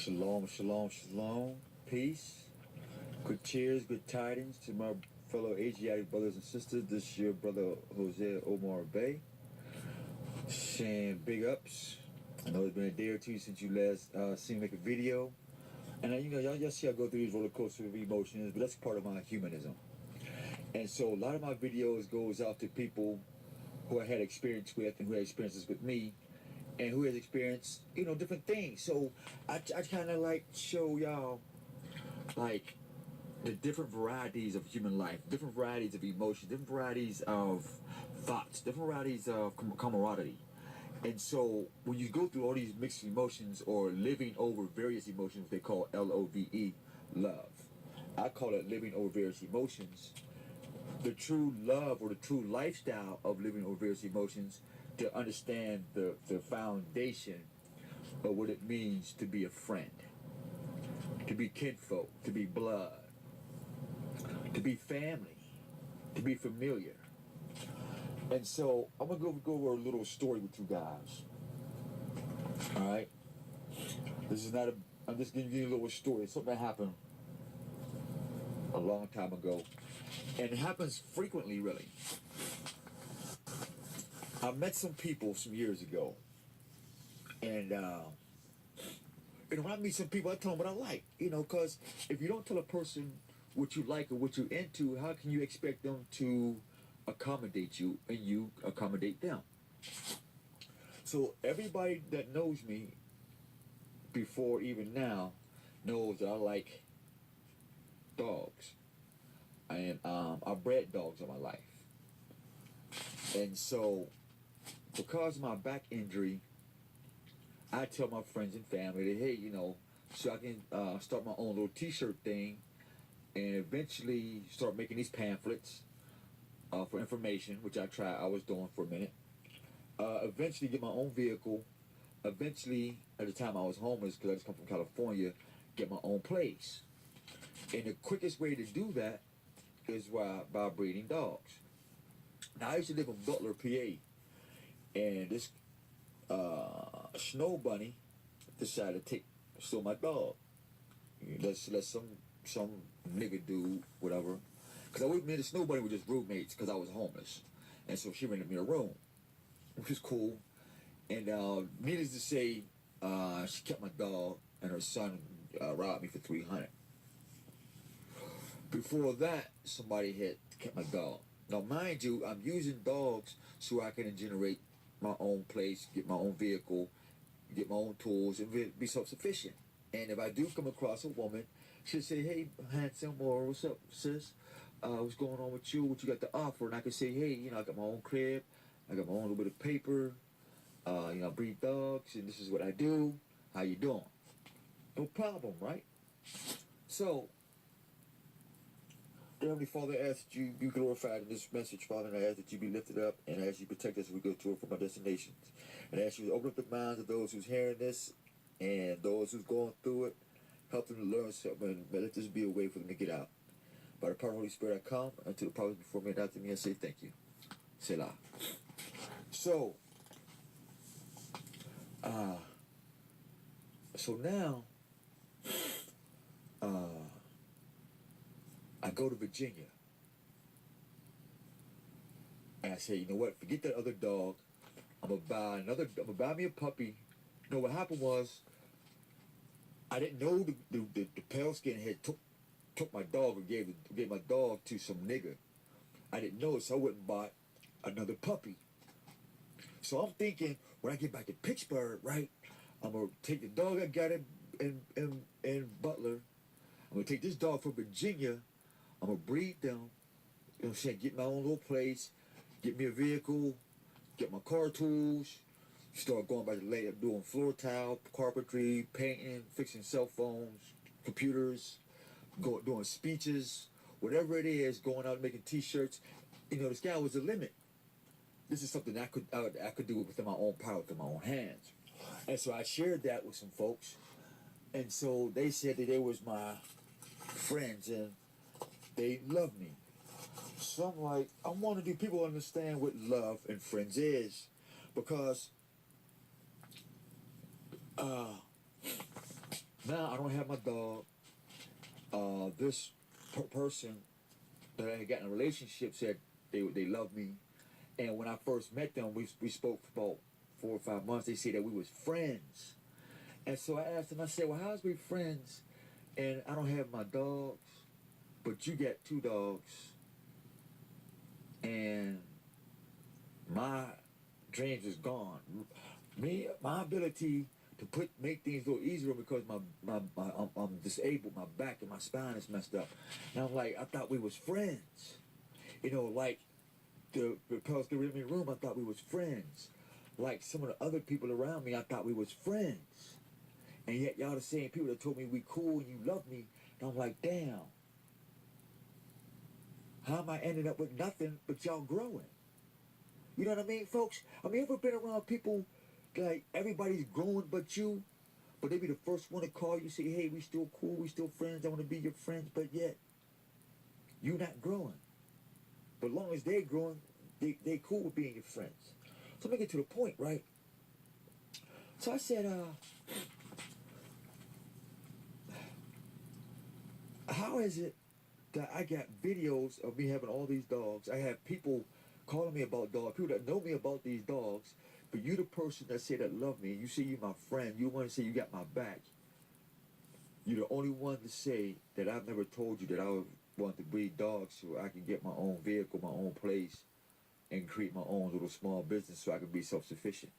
Shalom, shalom, shalom. Peace. Good cheers, good tidings to my fellow Asiatic brothers and sisters. This is your brother Jose Omar Bay. Saying big ups. I know it's been a day or two since you last seen me make a video. And y'all see I go through these roller coasters of emotions, but that's part of my humanism. And so a lot of my videos goes out to people who I had experience with and who had experiences with me and who has experienced, different things. So I kind of like show y'all like the different varieties of human life, different varieties of emotions, different varieties of thoughts, different varieties of camaraderie. And so when you go through all these mixed emotions or living over various emotions, they call LOVE, love. I call it living over various emotions. The true love or the true lifestyle of living over various emotions to understand the foundation of what it means to be a friend, to be kinfolk, to be blood, to be family, to be familiar. And so I'm going to go over a little story with you guys. All right? This is not I'm just giving you a little story. It's something that happened a long time ago. And it happens frequently, really. I met some people some years ago. And when I meet some people, I tell them what I like. Because if you don't tell a person what you like or what you're into, how can you expect them to accommodate you and you accommodate them? So everybody that knows me before even now knows that I like dogs. And I bred dogs all my life. And so because of my back injury, I tell my friends and family that, hey, so I can start my own little t-shirt thing and eventually start making these pamphlets for information, which I was doing for a minute. Eventually get my own vehicle. Eventually, at the time I was homeless because I just come from California, get my own place. And the quickest way to do that is by breeding dogs. Now, I used to live in Butler, PA, and this snow bunny decided to steal my dog. Let some nigga dude, whatever. Because me and the snow bunny were just roommates because I was homeless. And so she rented me a room, which was cool. And needless to say, she kept my dog, and her son robbed me for $300. Before that, somebody had kept my dog. Now, mind you, I'm using dogs so I can generate my own place, get my own vehicle, get my own tools, and be self-sufficient. And if I do come across a woman, she'll say, hey, handsome, or what's up, sis? What's going on with you? What you got to offer? And I can say, hey, I got my own crib. I got my own little bit of paper. I breed dogs, and this is what I do. How you doing? No problem, right? So, dear Heavenly Father, I ask that you be glorified in this message, Father, and I ask that you be lifted up, and I ask you protect us as we go to and from our destinations. And I ask you to open up the minds of those who's hearing this and those who's going through it, help them to learn something, and let this be a way for them to get out. By the power of the Holy Spirit, I come, and to the prophets before me and after me, I say thank you. Selah. So now, I go to Virginia. And I say, you know what? Forget that other dog. I'm gonna buy me a puppy. What happened was, I didn't know the pale skin head took my dog and gave my dog to some nigga. I didn't know it, so I went and bought another puppy. So I'm thinking, when I get back to Pittsburgh, right, I'm gonna take the dog I got in Butler. I'm gonna take this dog from Virginia. I'm gonna breed them. You know what I'm saying? Get my own little place. Get me a vehicle. Get my car tools. Start going by the layup, doing floor tile, carpentry, painting, fixing cell phones, computers, doing speeches, whatever it is, going out making t-shirts. The sky was the limit. This is something I could do within my own power, within my own hands. And so I shared that with some folks. And so they said that they was my friends and they loved me. So I'm like, I want to do people understand what love and friends is. Because Now I don't have my dog. This person that I had gotten in a relationship said they love me, and when I first met them, we spoke for about 4 or 5 months. They said that we was friends, and so I asked them. I said, "Well, how's we friends? And I don't have my dogs, but you got 2 dogs, and my dreams is gone. My ability to make things a little easier because I'm disabled. My back and my spine is messed up." And I'm like, I thought we was friends. You know, like the Pels get rid of me room. I thought we was friends. Like some of the other people around me, I thought we was friends. And yet y'all the same people that told me we cool and you love me. And I'm like, damn. How am I ending up with nothing but y'all growing? You know what I mean, folks? I mean, ever been around people like everybody's growing but you, but they be the first one to call you, say, hey, we still cool, we still friends, I want to be your friends, but yet you not growing. But as long as they growing, they cool with being your friends. So let me get to the point, right? So I said, how is it that I got videos of me having all these dogs? I have people calling me about dogs, people that know me about these dogs, but you the person that say that love me, you say you my friend, you want to say you got my back. You're the only one to say that I've never told you that I would want to breed dogs so I can get my own vehicle, my own place, and create my own little small business so I can be self-sufficient.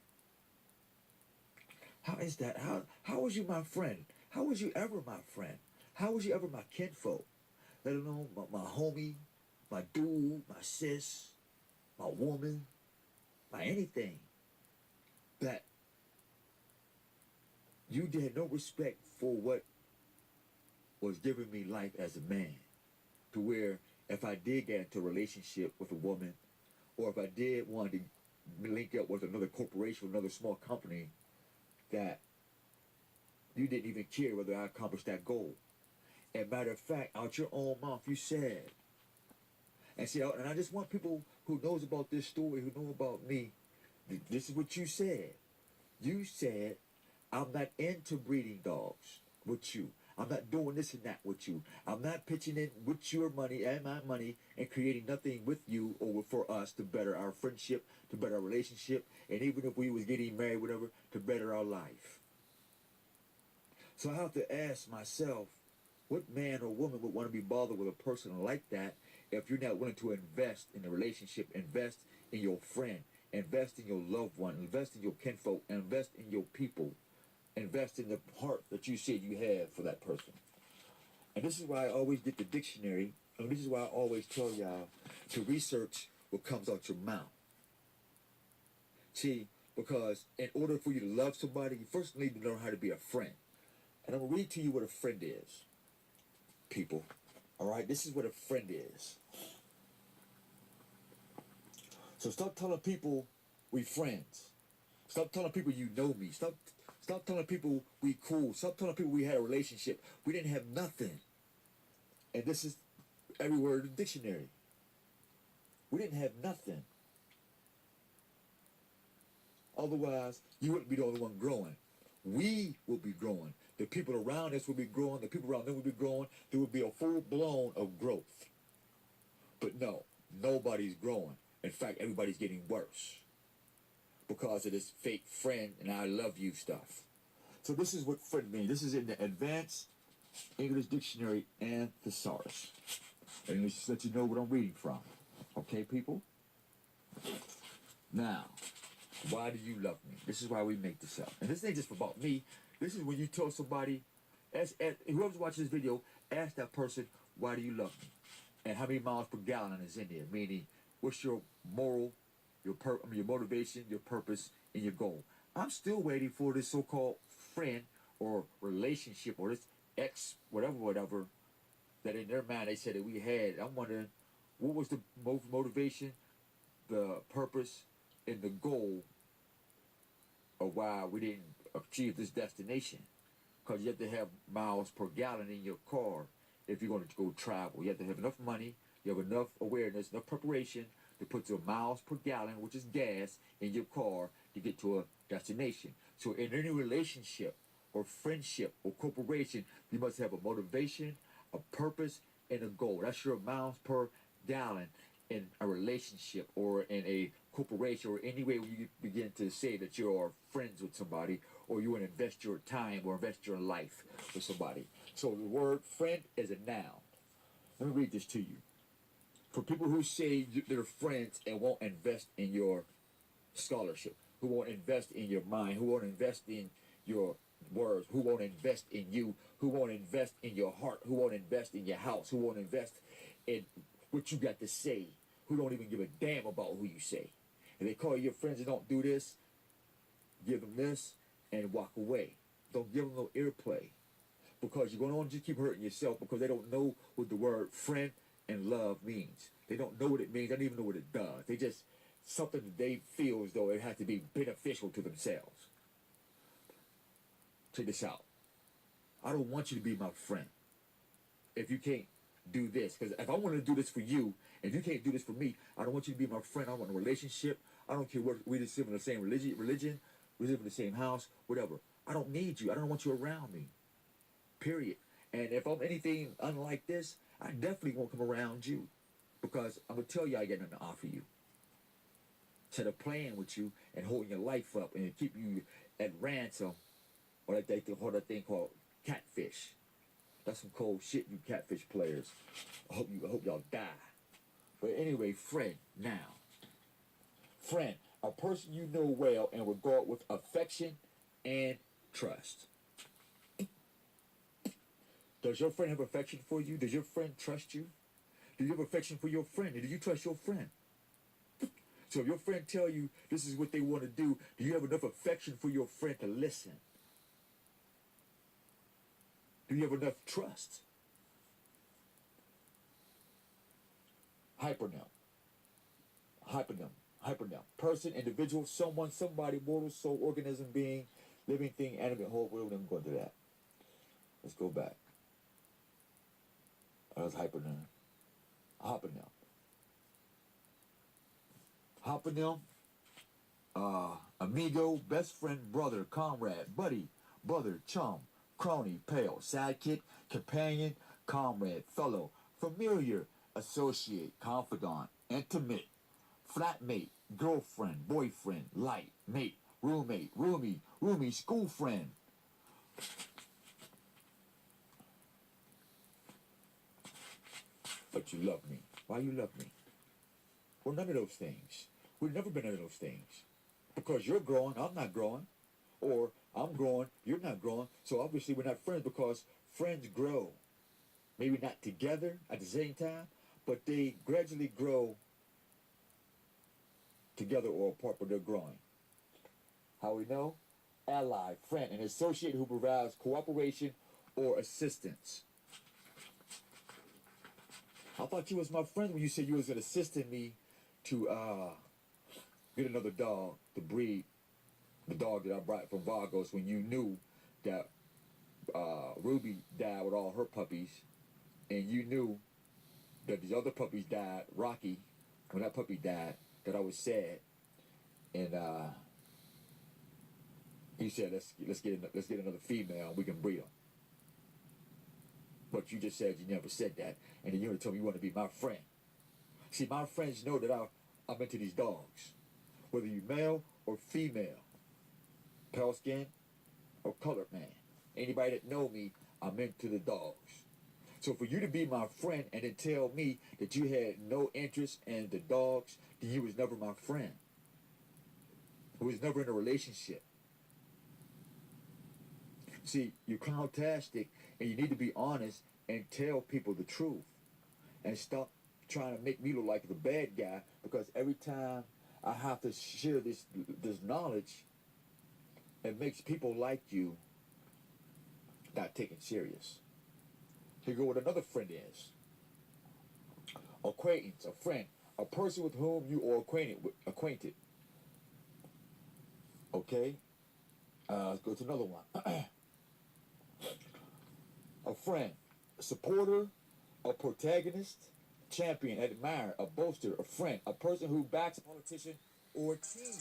How is that? How was you my friend? How was you ever my friend? How was you ever my kinfolk? Let alone my homie, my dude, my sis, my woman, my anything. That you had no respect for what was giving me life as a man. To where if I did get into a relationship with a woman, or if I did want to link up with another corporation, another small company, that you didn't even care whether I accomplished that goal. And matter of fact, out your own mouth, you said, and see, and I just want people who knows about this story, who know about me, this is what you said. You said, I'm not into breeding dogs with you. I'm not doing this and that with you. I'm not pitching in with your money and my money and creating nothing with you or for us to better our friendship, to better our relationship, and even if we was getting married, whatever, to better our life. So I have to ask myself, what man or woman would want to be bothered with a person like that if you're not willing to invest in the relationship, invest in your friend, invest in your loved one, invest in your kinfolk, invest in your people, invest in the heart that you said you have for that person. And this is why I always get the dictionary, and this is why I always tell y'all to research what comes out your mouth. See, because in order for you to love somebody, you first need to learn how to be a friend. And I'm going to read to you what a friend is, people. All right, this is what a friend is. So stop telling people we friends. Stop telling people you know me. Stop telling people we cool. Stop telling people we had a relationship. We didn't have nothing. And this is every word in the dictionary. We didn't have nothing. Otherwise, you wouldn't be the only one growing. We will be growing. The people around us will be growing. The people around them will be growing. There will be a full blown of growth. But no, nobody's growing. In fact, everybody's getting worse because of this fake friend and I love you stuff. So this is what friend means. This is in the Advanced English Dictionary and Thesaurus. And just let you know what I'm reading from. Okay, people? Now, why do you love me? This is why we make this up. And this ain't just about me. This is when you tell somebody, whoever's watching this video, ask that person, why do you love me? And how many miles per gallon is in there? Meaning, what's your moral, your motivation, your purpose, and your goal? I'm still waiting for this so-called friend or relationship or this ex, whatever, that in their mind they said that we had. I'm wondering, what was the motivation, the purpose, and the goal of why we didn't achieve this destination? Because you have to have miles per gallon in your car if you're going to go travel. You have to have enough money, you have enough awareness, enough preparation to put your miles per gallon, which is gas, in your car to get to a destination. So in any relationship, or friendship or corporation, you must have a motivation, a purpose, and a goal. That's your miles per gallon in a relationship or in a corporation or any way where you begin to say that you are friends with somebody or you want to invest your time or invest your life with somebody. So the word friend is a noun. Let me read this to you. For people who say they're friends and won't invest in your scholarship, who won't invest in your mind, who won't invest in your words, who won't invest in you, who won't invest in your heart, who won't invest in your house, who won't invest in what you got to say, who don't even give a damn about who you say. And they call you your friends and don't do this, give them this, and walk away. Don't give them no earplay. Because you're going to just keep hurting yourself because they don't know what the word friend and love means. They don't know what it means. They don't even know what it does. They just, something that they feel as though it has to be beneficial to themselves. Check this out. I don't want you to be my friend if you can't do this. Because if I want to do this for you, and you can't do this for me, I don't want you to be my friend. I don't want a relationship. I don't care what, we just live in the same religion, we live in the same house, whatever. I don't need you. I don't want you around me. Period. And if I'm anything unlike this, I definitely won't come around you. Because I'm going to tell you I got nothing to offer you. Instead of playing with you and holding your life up and keep you at ransom, or that thing called catfish. That's some cold shit, you catfish players. I hope y'all die. But anyway, friend now. Friend, a person you know well and regard with affection and trust. Does your friend have affection for you? Does your friend trust you? Do you have affection for your friend? And do you trust your friend? So if your friend tell you this is what they want to do you have enough affection for your friend to listen? Do you have enough trust? Hypernym. Person, individual, someone, somebody, mortal, soul, organism, being, living thing, animate, whole. We're going to go into that. Let's go back. That was hypernym. Hoponym. Amigo, best friend, brother, comrade, buddy, brother, chum, crony, pal, sidekick, companion, comrade, fellow, familiar, associate, confidant, intimate, flatmate, girlfriend, boyfriend, light, mate, roommate, roomie, school friend. But you love me. Why you love me? Well, none of those things. We've never been none of those things. Because you're growing, I'm not growing. Or I'm growing, you're not growing. So obviously we're not friends because friends grow. Maybe not together at the same time, but they gradually grow together or apart, but they're growing. How we know? Ally, friend, an associate who provides cooperation or assistance. I thought you was my friend when you said you was assisting me to get another dog to breed the dog that I brought from Vagos when you knew that Ruby died with all her puppies, and you knew that these other puppies died, Rocky, when that puppy died, that I was sad, and you said let's get another female and we can breed them. But you just said you never said that, and then you told me you want to be my friend. See, my friends know that I'm into these dogs, whether you male or female, pale skin or colored man. Anybody that know me, I'm into the dogs. So for you to be my friend and then tell me that you had no interest in the dogs, then you was never my friend. We was never in a relationship. See, you're clowntastic, and you need to be honest and tell people the truth. And stop trying to make me look like the bad guy, because every time I have to share this knowledge, it makes people like you not taken serious. Here go what another friend is. Acquaintance, a friend, a person with whom you are acquainted. Okay? Let's go to another one. A friend, a supporter, a protagonist, champion, admirer, a boaster, a friend, a person who backs a politician or a team.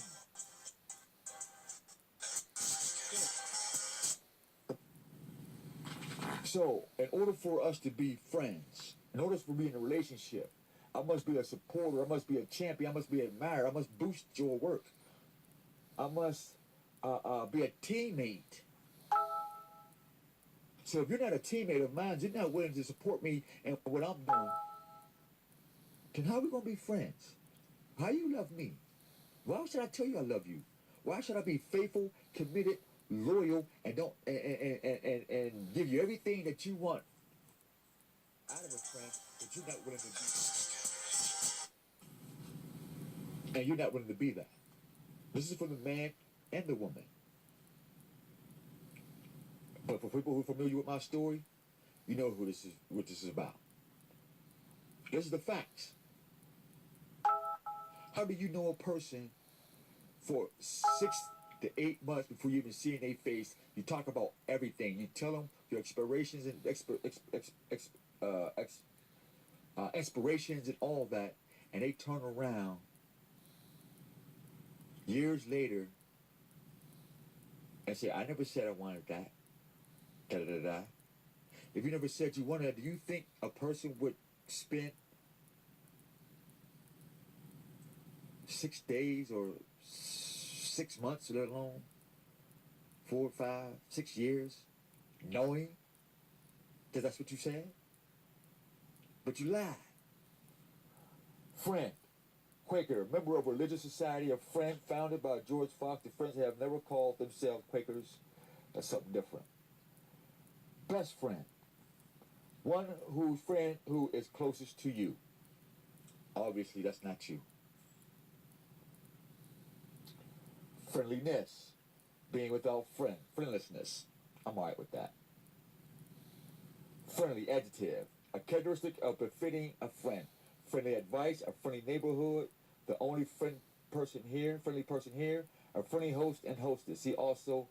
The So, in order for us to be friends, in order for me in a relationship, I must be a supporter, I must be a champion, I must be admired, I must boost your work. I must be a teammate. So if you're not a teammate of mine, you're not willing to support me and what I'm doing, then how are we going to be friends? How you love me? Why should I tell you I love you? Why should I be faithful, committed, loyal, and don't and give you everything that you want out of a friend that you're not willing to be? And you're not willing to be that. This is for the man and the woman. But for people who are familiar with my story, you know what this is about. This is the facts. How do you know a person for 6 to 8 months before you even see their face? You talk about everything. You tell them your inspirations and inspirations and all that, and they turn around years later and say, "I never said I wanted that." Da da da da. If you never said you wanted that, do you think a person would spend 6 days or 6 months, let alone 4, 5, 6 years, knowing that that's what you said? But you lied. Friend, Quaker, member of a religious society, a friend founded by George Fox. The friends have never called themselves Quakers. That's something different. Best friend, one friend who is closest to you. Obviously, that's not you. Friendliness, being without friend, friendlessness. I'm all right with that. Friendly, adjective, a characteristic of befitting a friend. Friendly advice, a friendly neighborhood, the only friendly person here, a friendly host and hostess. See also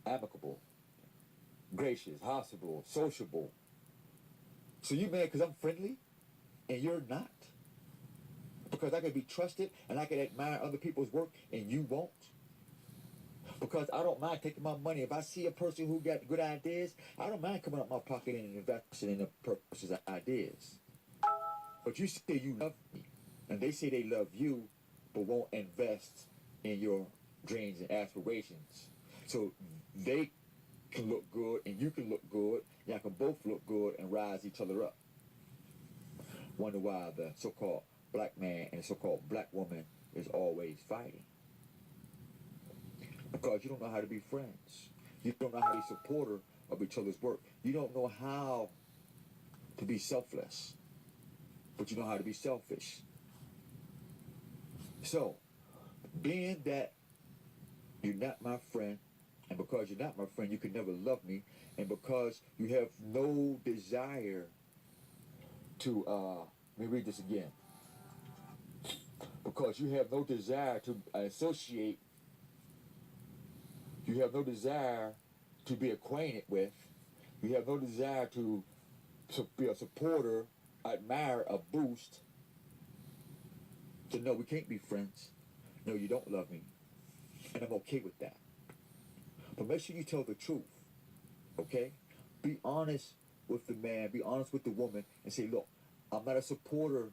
amicable, gracious, hospitable, sociable. So you mad because I'm friendly and you're not? Because I can be trusted and I can admire other people's work and you won't? Because I don't mind taking my money. If I see a person who got good ideas, I don't mind coming out my pocket and investing in the person's ideas. But you say you love me, and they say they love you, but won't invest in your dreams and aspirations. So they can look good and you can look good. Y'all can both look good and rise each other up. Wonder why the so-called black man and the so-called black woman is always fighting. Because you don't know how to be friends. You don't know how to be supporter of each other's work. You don't know how to be selfless, but you know how to be selfish. So, being that you're not my friend, and because you're not my friend, you can never love me, and because you have no desire to, let me read this again. Because you have no desire to associate, you have no desire to be acquainted with, you have no desire to be a supporter, admire, a boost, to no, we can't be friends. No, you don't love me. And I'm okay with that. But make sure you tell the truth, okay? Be honest with the man, be honest with the woman, and say, look, I'm not a supporter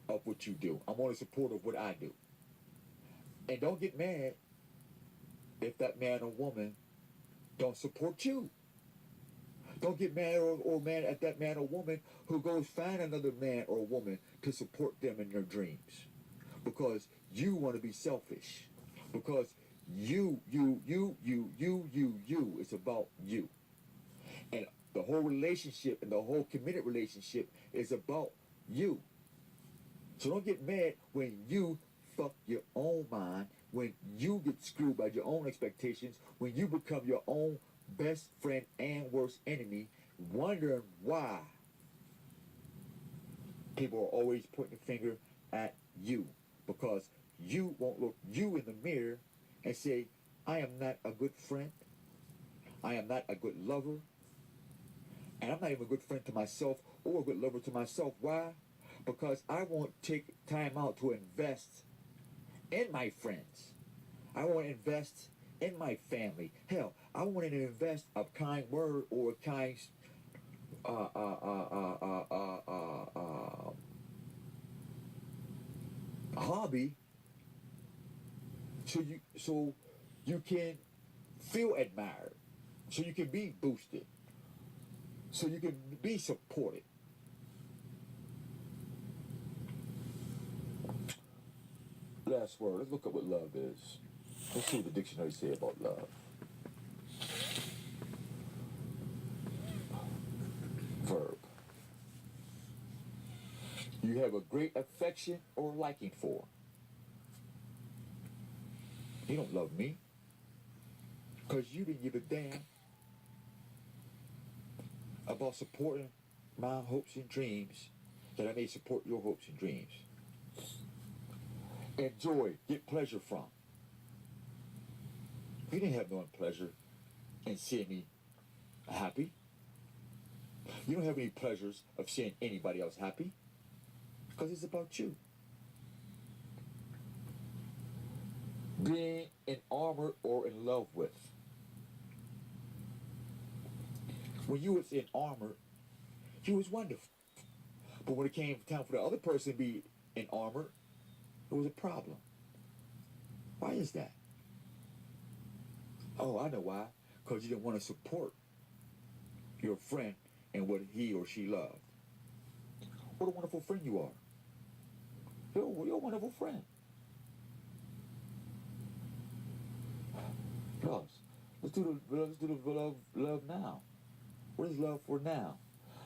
of what you do. I'm only a supporter of what I do. And don't get mad if that man or woman don't support you. Don't get mad or mad at that man or woman who goes find another man or woman to support them in their dreams. Because you want to be selfish. Because you. It's about you. And the whole relationship and the whole committed relationship is about you. So don't get mad when you fuck your own mind, when you get screwed by your own expectations, when you become your own best friend and worst enemy, wondering why people are always pointing the finger at you. Because you won't look you in the mirror and say, I am not a good friend, I am not a good lover, and I'm not even a good friend to myself or a good lover to myself. Why? Because I won't take time out to invest in my friends. I won't invest in my family. Hell, I wanted to invest a kind word or a kind uh, uh, uh, uh, uh, uh, hobby, so you can feel admired, so you can be boosted, so you can be supported. Last word. Let's look up what love is. Let's see what the dictionary say about love. Verb. You have a great affection or liking for. You don't love me because you didn't give a damn about supporting my hopes and dreams that I may support your hopes and dreams. Enjoy, get pleasure from. You didn't have no pleasure in seeing me happy. You don't have any pleasures of seeing anybody else happy because it's about you. Being in armor or in love with. When you was in armor, you was wonderful. But when it came time for the other person to be in armor, it was a problem. Why is that? Oh, I know why. Because you didn't want to support your friend and what he or she loved. What a wonderful friend you are. You're a wonderful friend. Plus, let's do the love now. What is love for now?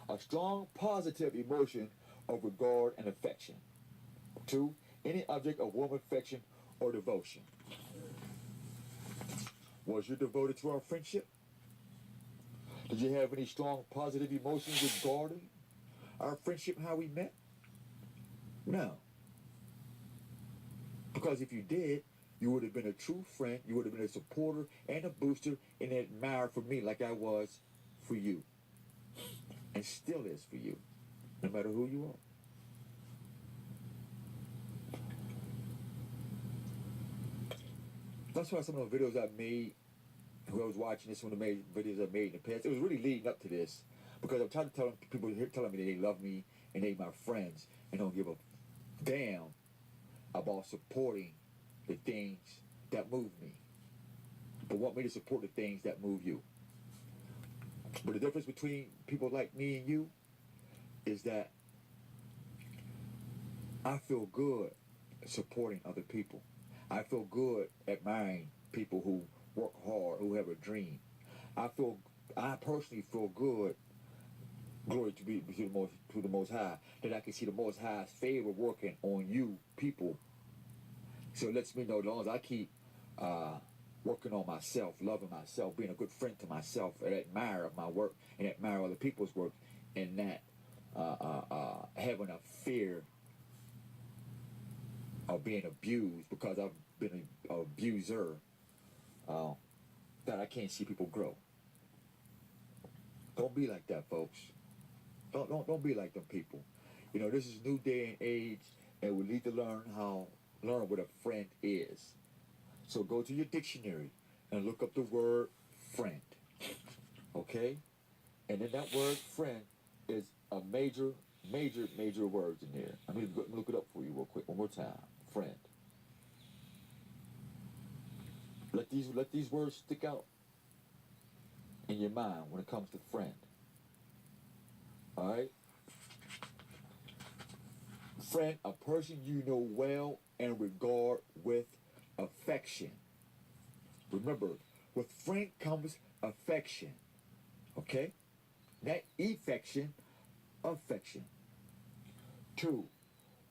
A strong positive emotion of regard and affection. 2, any object of warm affection or devotion. Was you devoted to our friendship? Did you have any strong positive emotions regarding our friendship, how we met? No. Because if you did, you would have been a true friend, you would have been a supporter and a booster and an admirer for me like I was for you. And still is for you, no matter who you are. That's why some of the videos I made, who I was watching this, one of the videos I made in the past, it was really leading up to this. Because I'm trying to tell people here telling me that they love me and they my friends and don't give a damn about supporting the things that move me, but want me to support the things that move you. But the difference between people like me and you is that I feel good supporting other people. I feel good admiring people who work hard, who have a dream. I personally feel good, glory to be to the Most High, that I can see the Most High's favor working on you people. So it lets me know, as long as I keep working on myself, loving myself, being a good friend to myself, and admire my work and admire other people's work, and not having a fear of being abused because I've been an abuser, that I can't see people grow. Don't be like that, folks. Don't be like them people. You know, this is new day and age, and we need to learn what a friend is. So go to your dictionary and look up the word friend. Okay? And then that word friend is a major words in there. I'm going to look it up for you real quick one more time. Friend. Let these words stick out in your mind when it comes to friend. Alright? Friend, a person you know well and regard with affection. Remember, with friend comes affection. Okay? Not affection, affection. 2,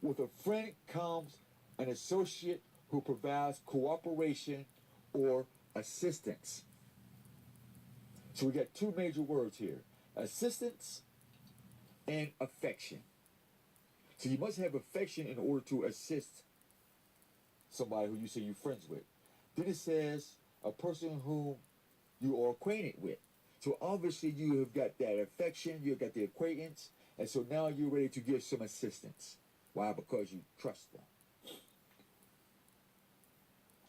with a friend comes an associate who provides cooperation or assistance. So we got 2 major words here. Assistance and affection. So you must have affection in order to assist somebody who you say you're friends with. Then it says a person whom you are acquainted with. So obviously you have got that affection, you've got the acquaintance, and so now you're ready to give some assistance. Why? Because you trust them.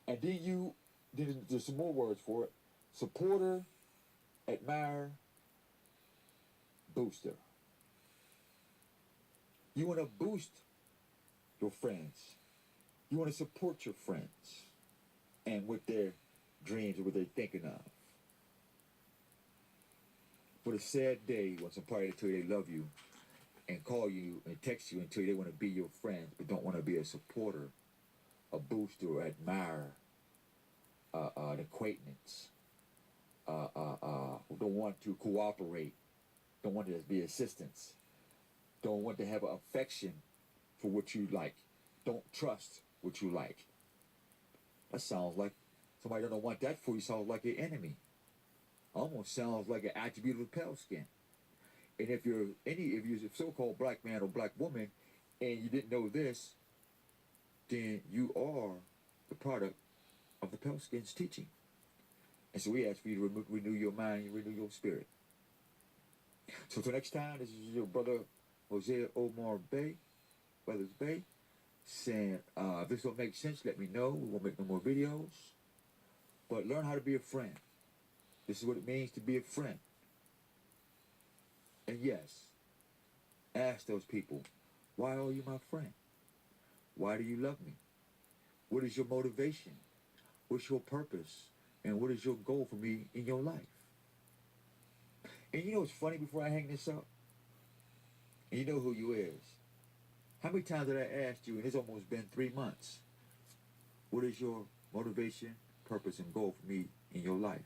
And then you then there's some more words for it. Supporter, admirer, booster. You want to boost your friends. You want to support your friends and with their dreams and what they're thinking of. For the sad day when somebody tell you they love you and call you and text you and tell you they want to be your friend but don't want to be a supporter, a booster, admirer, an acquaintance, don't want to cooperate, don't want to be assistance, don't want to have an affection for what you like, don't trust what you like. That sounds like somebody don't want that for you. Sounds like your enemy. Almost sounds like an attribute of the pale skin. And if you're a so-called black man or black woman and you didn't know this, then you are the product of the pale skin's teaching. And so we ask for you to renew your mind and renew your spirit. So till next time, this is your brother Jose Omar Bay, Brothers Bay, saying, if this don't make sense, let me know. We won't make no more videos. But learn how to be a friend. This is what it means to be a friend. And yes, ask those people, why are you my friend? Why do you love me? What is your motivation? What's your purpose? And what is your goal for me in your life? And you know what's funny before I hang this up? And you know who you is. How many times did I ask you, and it's almost been 3 months, what is your motivation, purpose, and goal for me in your life?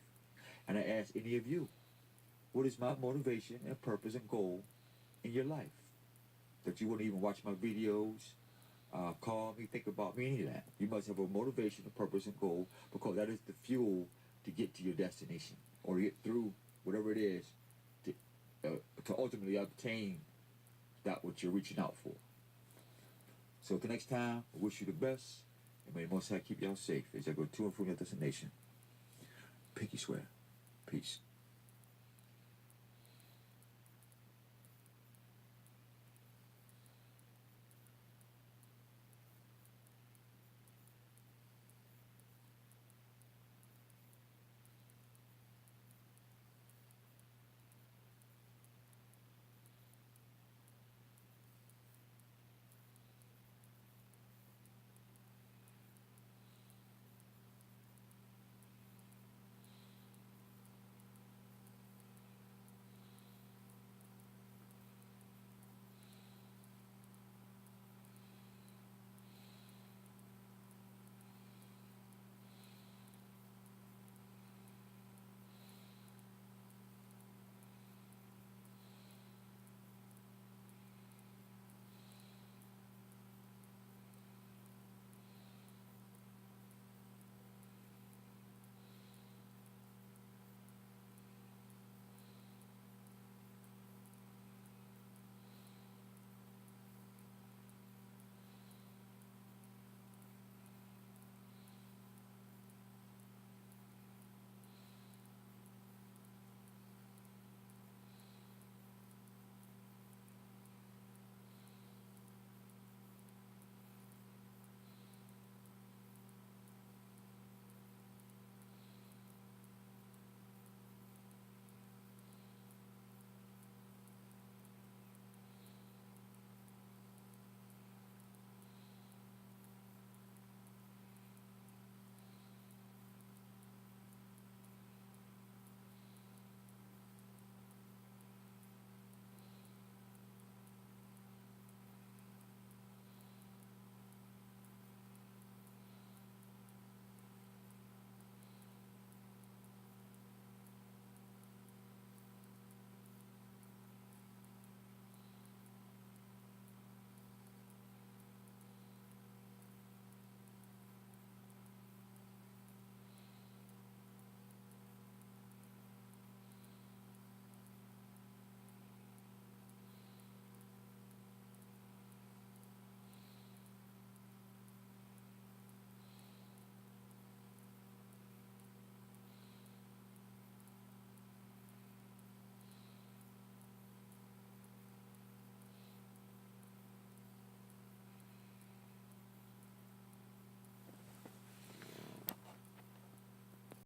And I ask any of you, what is my motivation and purpose and goal in your life? That you wouldn't even watch my videos, call me, think about me, any of that. You must have a motivation, a purpose, and goal, because that is the fuel to get to your destination or get through whatever it is to ultimately obtain that what you're reaching out for. So till next time, I wish you the best, and may the Most High keep y'all safe as y'all go to and from your destination. Pinky swear. Peace.